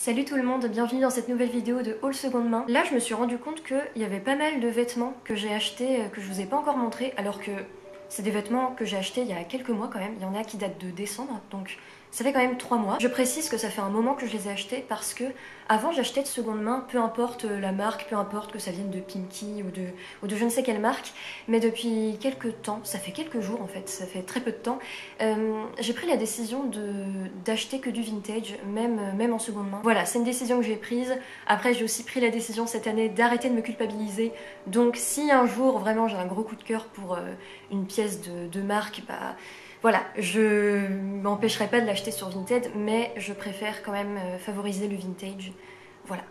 Salut tout le monde, bienvenue dans cette nouvelle vidéo de haul seconde main. Là je me suis rendu compte qu'il y avait pas mal de vêtements que j'ai achetés que je vous ai pas encore montré, alors que c'est des vêtements que j'ai achetés il y a quelques mois quand même. Il y en a qui datent de décembre, donc ça fait quand même 3 mois. Je précise que ça fait un moment que je les ai achetés parce que avant j'achetais de seconde main, peu importe la marque, peu importe que ça vienne de Pimki ou de je ne sais quelle marque, mais depuis quelques temps, ça fait quelques jours en fait, ça fait très peu de temps, j'ai pris la décision d'acheter que du vintage, même en seconde main. Voilà, c'est une décision que j'ai prise. Après j'ai aussi pris la décision cette année d'arrêter de me culpabiliser, donc si un jour vraiment j'ai un gros coup de cœur pour une pièce de marque, bah voilà, je m'empêcherai pas de l'acheter sur Vinted, mais je préfère quand même favoriser le vintage. Voilà.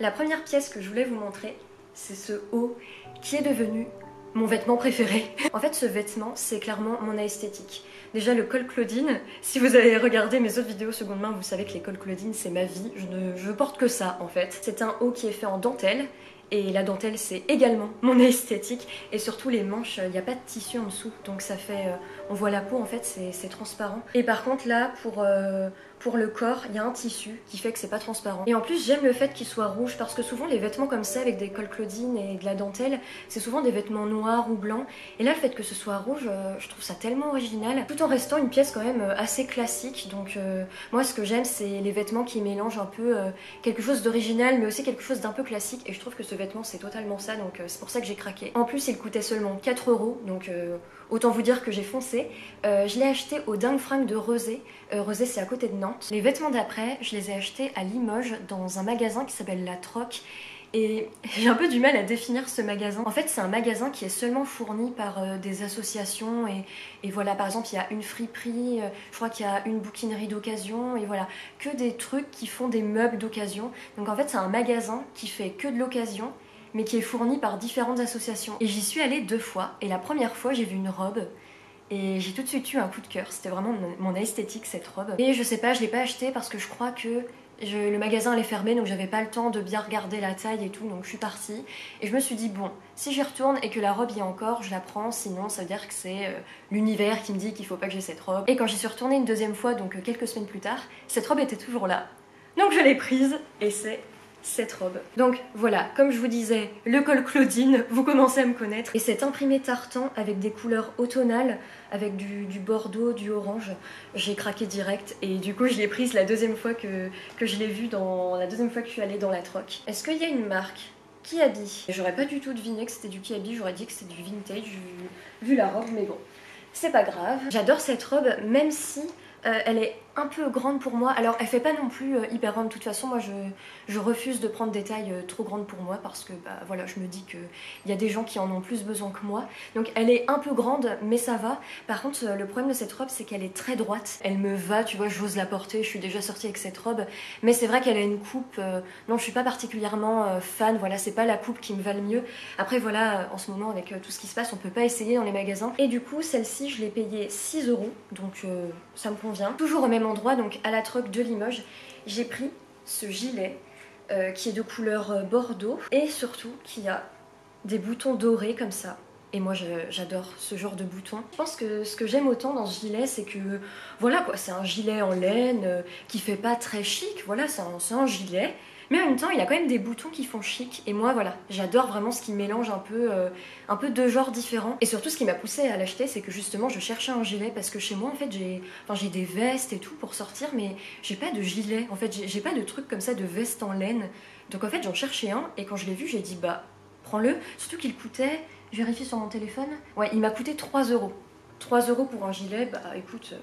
La première pièce que je voulais vous montrer, c'est ce haut qui est devenu mon vêtement préféré. En fait, ce vêtement, c'est clairement mon esthétique. Déjà, le col Claudine, si vous avez regardé mes autres vidéos seconde main, vous savez que les cols Claudine, c'est ma vie. Je porte que ça, en fait. C'est un haut qui est fait en dentelle. Et la dentelle c'est également mon esthétique, et surtout les manches, il n'y a pas de tissu en dessous, donc ça fait, on voit la peau en fait, c'est transparent. Et par contre là pour le corps, il y a un tissu qui fait que c'est pas transparent. Et en plus j'aime le fait qu'il soit rouge, parce que souvent les vêtements comme ça avec des cols Claudine et de la dentelle, c'est souvent des vêtements noirs ou blancs, et là le fait que ce soit rouge, je trouve ça tellement original, tout en restant une pièce quand même assez classique. Donc moi ce que j'aime c'est les vêtements qui mélangent un peu quelque chose d'original mais aussi quelque chose d'un peu classique, et je trouve que ce vêtement c'est totalement ça, donc c'est pour ça que j'ai craqué. En plus il coûtait seulement 4 €, donc autant vous dire que j'ai foncé. Je l'ai acheté au Dingue Fringue de Rezé. Rezé c'est à côté de Nantes. Les vêtements d'après je les ai achetés à Limoges dans un magasin qui s'appelle La Troc. Et j'ai un peu du mal à définir ce magasin. En fait c'est un magasin qui est seulement fourni par des associations, et voilà, par exemple il y a une friperie, je crois qu'il y a une bouquinerie d'occasion, et voilà, que des trucs qui font des meubles d'occasion. Donc en fait c'est un magasin qui fait que de l'occasion, mais qui est fourni par différentes associations. Et j'y suis allée 2 fois, et la première fois j'ai vu une robe, et j'ai tout de suite eu un coup de cœur. C'était vraiment mon esthétique cette robe. Et je sais pas, je l'ai pas achetée parce que je crois que le magasin allait fermer, donc j'avais pas le temps de bien regarder la taille et tout, donc je suis partie. Et je me suis dit bon, si j'y retourne et que la robe y est encore, je la prends, sinon ça veut dire que c'est l'univers qui me dit qu'il faut pas que j'ai cette robe. Et quand j'y suis retournée une deuxième fois, donc quelques semaines plus tard, cette robe était toujours là. Donc je l'ai prise, et c'est cette robe. Donc voilà, comme je vous disais, le col Claudine, vous commencez à me connaître. Et cet imprimé tartan avec des couleurs automnales, avec du bordeaux, du orange, j'ai craqué direct, et du coup je l'ai prise la deuxième fois que je l'ai vue, la deuxième fois que je suis allée dans la troc. Est-ce qu'il y a une marque Kiabi? J'aurais pas du tout deviné que c'était du Kiabi, j'aurais dit que c'était du vintage vu la robe, mais bon, c'est pas grave. J'adore cette robe, même si elle est un peu grande pour moi. Alors elle fait pas non plus hyper grande, de toute façon moi je refuse de prendre des tailles trop grandes pour moi, parce que bah voilà, je me dis qu'il y a des gens qui en ont plus besoin que moi. Donc elle est un peu grande mais ça va. Par contre le problème de cette robe c'est qu'elle est très droite. Elle me va, tu vois, j'ose la porter, je suis déjà sortie avec cette robe. Mais c'est vrai qu'elle a une coupe, non je suis pas particulièrement fan, voilà, c'est pas la coupe qui me va le mieux. Après voilà, en ce moment avec tout ce qui se passe, on peut pas essayer dans les magasins. Et du coup celle-ci je l'ai payée 6 €, donc ça me convient. Toujours au même endroit, donc à la troc de Limoges, j'ai pris ce gilet qui est de couleur bordeaux, et surtout qui a des boutons dorés comme ça. Et moi j'adore ce genre de boutons. Je pense que ce que j'aime autant dans ce gilet, c'est que voilà quoi, c'est un gilet en laine qui fait pas très chic, voilà, c'est un gilet. Mais en même temps, il y a quand même des boutons qui font chic. Et moi, voilà, j'adore vraiment ce qui mélange un peu deux genres différents. Et surtout, ce qui m'a poussée à l'acheter, c'est que justement, je cherchais un gilet. Parce que chez moi, en fait, j'ai des vestes et tout pour sortir, mais j'ai pas de gilet. En fait, j'ai pas de truc comme ça, de veste en laine. Donc en fait, j'en cherchais un. Et quand je l'ai vu, j'ai dit, bah, prends-le. Surtout qu'il coûtait, je vérifie sur mon téléphone, ouais, il m'a coûté 3 €. 3 € pour un gilet, bah écoute...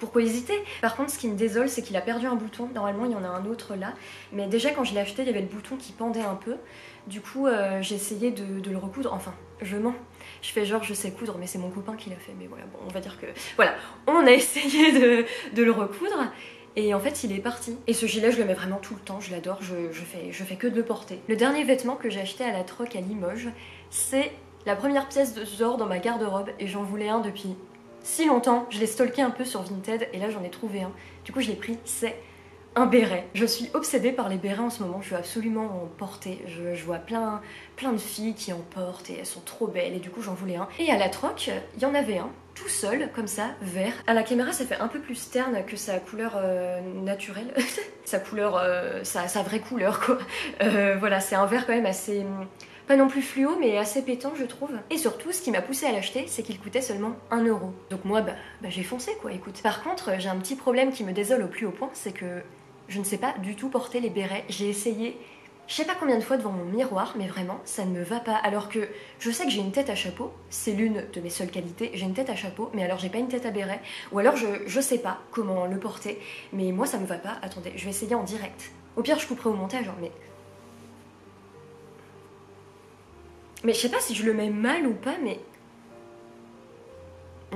pourquoi hésiter? Par contre, ce qui me désole, c'est qu'il a perdu un bouton. Normalement, il y en a un autre là. Mais déjà, quand je l'ai acheté, il y avait le bouton qui pendait un peu. Du coup, j'ai essayé de le recoudre. Enfin, je mens. Je fais genre, je sais coudre, mais c'est mon copain qui l'a fait. Mais voilà, bon, on va dire que... Voilà, on a essayé de le recoudre. Et en fait, il est parti. Et ce gilet, je le mets vraiment tout le temps. Je l'adore. Je fais que de le porter. Le dernier vêtement que j'ai acheté à la troc à Limoges, c'est la première pièce de ce genre dans ma garde-robe. Et j'en voulais un depuis... si longtemps, je l'ai stalké un peu sur Vinted, et là j'en ai trouvé un. Du coup je l'ai pris, c'est un béret. Je suis obsédée par les bérets en ce moment, je veux absolument en porter. Je vois plein de filles qui en portent et elles sont trop belles et du coup j'en voulais un. Et à la troc, il y en avait un, tout seul, comme ça, vert. À la caméra ça fait un peu plus terne que sa couleur naturelle. Sa couleur, sa vraie couleur quoi. Voilà, c'est un vert quand même assez... pas non plus fluo, mais assez pétant, je trouve. Et surtout, ce qui m'a poussé à l'acheter, c'est qu'il coûtait seulement 1 €. Donc moi, j'ai foncé, quoi, écoute. Par contre, j'ai un petit problème qui me désole au plus haut point, c'est que je ne sais pas du tout porter les bérets. J'ai essayé, je sais pas combien de fois devant mon miroir, mais vraiment, ça ne me va pas. Alors que je sais que j'ai une tête à chapeau, c'est l'une de mes seules qualités, j'ai une tête à chapeau, mais alors j'ai pas une tête à béret. Ou alors je sais pas comment le porter, mais moi ça me va pas. Attendez, je vais essayer en direct. Au pire, je couperai au montage, hein, mais je sais pas si je le mets mal ou pas, mais...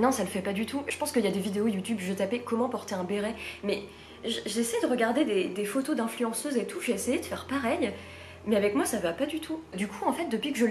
Non, ça le fait pas du tout. Je pense qu'il y a des vidéos YouTube, je tapais comment porter un béret, mais j'essaie de regarder des photos d'influenceuses et tout, j'ai essayé de faire pareil, mais avec moi ça va pas du tout. Du coup, en fait, depuis que je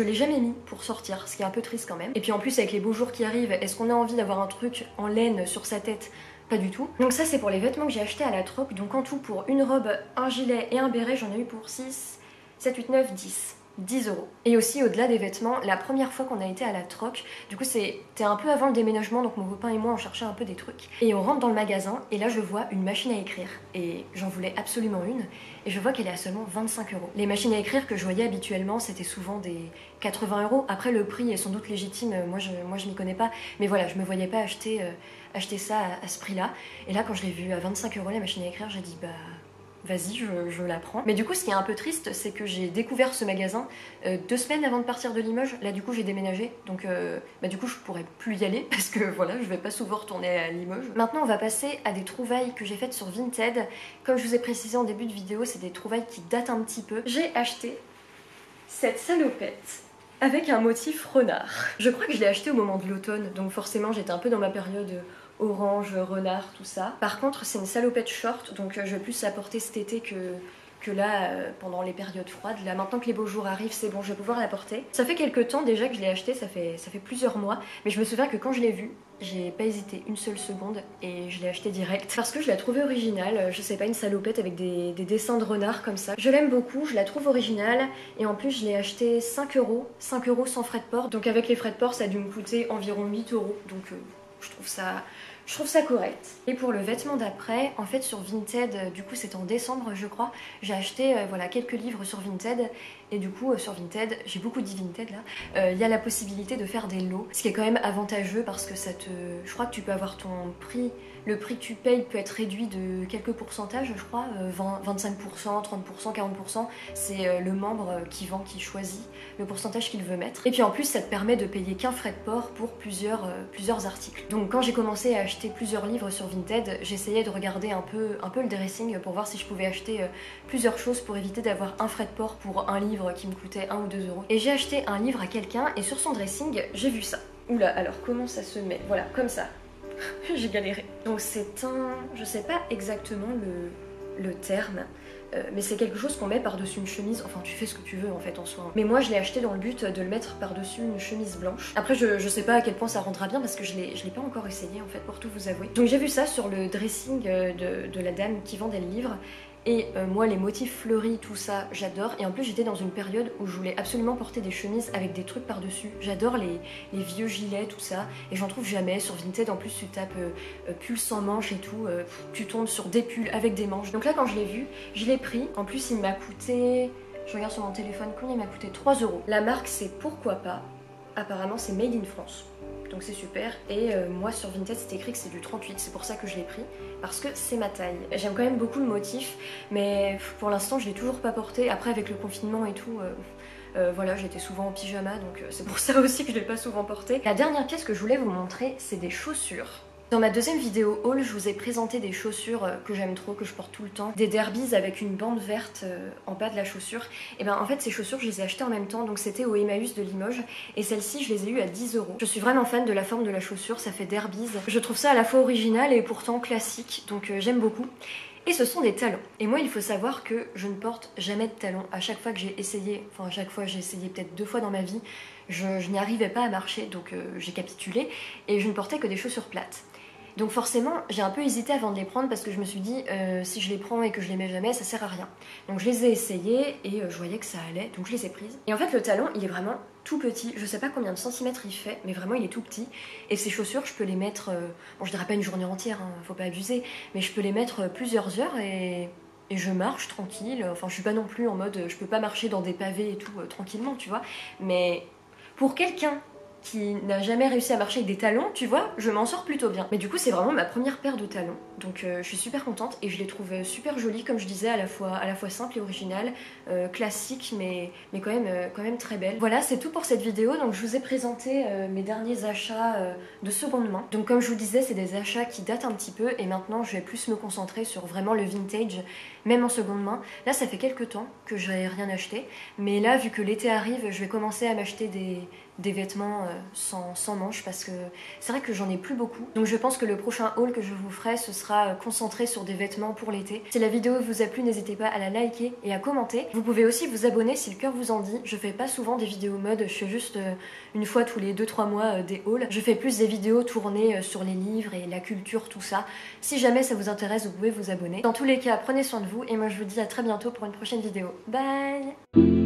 l'ai jamais mis pour sortir, ce qui est un peu triste quand même. Et puis en plus, avec les beaux jours qui arrivent, est-ce qu'on a envie d'avoir un truc en laine sur sa tête? Pas du tout. Donc ça, c'est pour les vêtements que j'ai achetés à la troc. Donc en tout, pour une robe, un gilet et un béret, j'en ai eu pour 6, 7, 8, 9, 10. 10 €. Et aussi au-delà des vêtements, la première fois qu'on a été à la troc, du coup c'était un peu avant le déménagement, donc mon copain et moi on cherchait un peu des trucs. Et on rentre dans le magasin et là je vois une machine à écrire. Et j'en voulais absolument une. Et je vois qu'elle est à seulement 25 €. Les machines à écrire que je voyais habituellement c'était souvent des 80 €. Après le prix est sans doute légitime, moi je m'y connais pas. Mais voilà, je me voyais pas acheter ça à ce prix-là. Et là quand je l'ai vu à 25 € la machine à écrire, j'ai dit vas-y, je la prends. Mais du coup, ce qui est un peu triste, c'est que j'ai découvert ce magasin 2 semaines avant de partir de Limoges. Là, du coup, j'ai déménagé. Donc, du coup, je pourrais plus y aller parce que voilà, je vais pas souvent retourner à Limoges. Maintenant, on va passer à des trouvailles que j'ai faites sur Vinted. Comme je vous ai précisé en début de vidéo, c'est des trouvailles qui datent un petit peu. J'ai acheté cette salopette avec un motif renard. Je crois que je l'ai acheté au moment de l'automne, donc forcément, j'étais un peu dans ma période orange, renard, tout ça. Par contre, c'est une salopette short, donc je vais plus la porter cet été que là, pendant les périodes froides. Là, maintenant que les beaux jours arrivent, c'est bon, je vais pouvoir la porter. Ça fait quelques temps déjà que je l'ai acheté, ça fait plusieurs mois, mais je me souviens que quand je l'ai vue, j'ai pas hésité une seule seconde et je l'ai acheté direct parce que je la trouvais originale. Je sais pas, une salopette avec des dessins de renard comme ça. Je l'aime beaucoup, je la trouve originale et en plus je l'ai acheté 5 €, 5 € sans frais de port. Donc avec les frais de port, ça a dû me coûter environ 8 €. Donc je trouve ça correct. Et pour le vêtement d'après, en fait sur Vinted, du coup c'était en décembre je crois, j'ai acheté voilà, quelques livres sur Vinted. Et du coup sur Vinted, j'ai beaucoup dit Vinted là, il y a la possibilité de faire des lots. Ce qui est quand même avantageux parce que je crois que tu peux avoir ton prix, le prix que tu payes peut être réduit de quelques pourcentages je crois, 20, 25%, 30%, 40%. C'est le membre qui vend, qui choisit le pourcentage qu'il veut mettre. Et puis en plus ça te permet de payer qu'un frais de port pour plusieurs articles. Donc quand j'ai commencé à acheter plusieurs livres sur Vinted, j'essayais de regarder un peu le dressing pour voir si je pouvais acheter plusieurs choses pour éviter d'avoir un frais de port pour un livre qui me coûtait 1 ou 2 €. Et j'ai acheté un livre à quelqu'un et sur son dressing, j'ai vu ça. Oula, alors comment ça se met? Voilà, comme ça. J'ai galéré. Donc c'est un... je sais pas exactement le terme, mais c'est quelque chose qu'on met par-dessus une chemise. Enfin, tu fais ce que tu veux en fait en soi. Mais moi je l'ai acheté dans le but de le mettre par-dessus une chemise blanche. Après je sais pas à quel point ça rendra bien parce que je l'ai pas encore essayé en fait, pour tout vous avouer. Donc j'ai vu ça sur le dressing de la dame qui vendait le livre. Et moi les motifs fleuris, tout ça, j'adore. Et en plus j'étais dans une période où je voulais absolument porter des chemises avec des trucs par-dessus. J'adore les vieux gilets, tout ça. Et j'en trouve jamais. Sur Vinted en plus tu tapes pull sans manches et tout. Tu tombes sur des pulls avec des manches. Donc là quand je l'ai vu, je l'ai pris. En plus il m'a coûté... je regarde sur mon téléphone, combien il m'a coûté? 3 €. La marque c'est Pourquoi pas. Apparemment c'est made in France. Donc c'est super. Et moi sur Vinted c'est écrit que c'est du 38, c'est pour ça que je l'ai pris, parce que c'est ma taille. J'aime quand même beaucoup le motif, mais pour l'instant je l'ai toujours pas porté. Après avec le confinement et tout, voilà, j'étais souvent en pyjama, donc c'est pour ça aussi que je l'ai pas souvent porté. La dernière pièce que je voulais vous montrer, c'est des chaussures. Dans ma deuxième vidéo haul, je vous ai présenté des chaussures que j'aime trop, que je porte tout le temps. Des derbies avec une bande verte en bas de la chaussure. Et ben en fait ces chaussures je les ai achetées en même temps, donc c'était au Emmaüs de Limoges. Et celles-ci je les ai eues à 10 €. Je suis vraiment fan de la forme de la chaussure, ça fait derbies. Je trouve ça à la fois original et pourtant classique, donc j'aime beaucoup. Et ce sont des talons. Et moi il faut savoir que je ne porte jamais de talons. À chaque fois que j'ai essayé, enfin à chaque fois j'ai essayé peut-être 2 fois dans ma vie, je n'y arrivais pas à marcher, donc j'ai capitulé et je ne portais que des chaussures plates. Donc forcément j'ai un peu hésité avant de les prendre parce que je me suis dit si je les prends et que je les mets jamais ça sert à rien. Donc je les ai essayées et je voyais que ça allait, donc je les ai prises. Et en fait le talon il est vraiment tout petit, je sais pas combien de centimètres il fait, mais vraiment il est tout petit. Et ces chaussures je peux les mettre, bon je dirais pas une journée entière, hein, faut pas abuser, mais je peux les mettre plusieurs heures et je marche tranquille. Enfin je suis pas non plus en mode je peux pas marcher dans des pavés et tout tranquillement tu vois, mais pour quelqu'un qui n'a jamais réussi à marcher avec des talons, tu vois, je m'en sors plutôt bien. Mais du coup, c'est vraiment ma première paire de talons. Donc je suis super contente et je les trouve super jolies, comme je disais, à la fois simple et originale, classique, mais quand même très belle. Voilà, c'est tout pour cette vidéo. Donc je vous ai présenté mes derniers achats de seconde main. Donc comme je vous disais, c'est des achats qui datent un petit peu et maintenant je vais plus me concentrer sur vraiment le vintage, même en seconde main. Là, ça fait quelques temps que j'avais rien acheté, mais là, vu que l'été arrive, je vais commencer à m'acheter des vêtements sans manches parce que c'est vrai que j'en ai plus beaucoup. Donc je pense que le prochain haul que je vous ferai ce sera concentré sur des vêtements pour l'été. Si la vidéo vous a plu, n'hésitez pas à la liker et à commenter. Vous pouvez aussi vous abonner si le cœur vous en dit. Je fais pas souvent des vidéos mode, je fais juste une fois tous les 2-3 mois des hauls. Je fais plus des vidéos tournées sur les livres et la culture, tout ça. Si jamais ça vous intéresse, vous pouvez vous abonner. Dans tous les cas, prenez soin de vous et moi je vous dis à très bientôt pour une prochaine vidéo. Bye!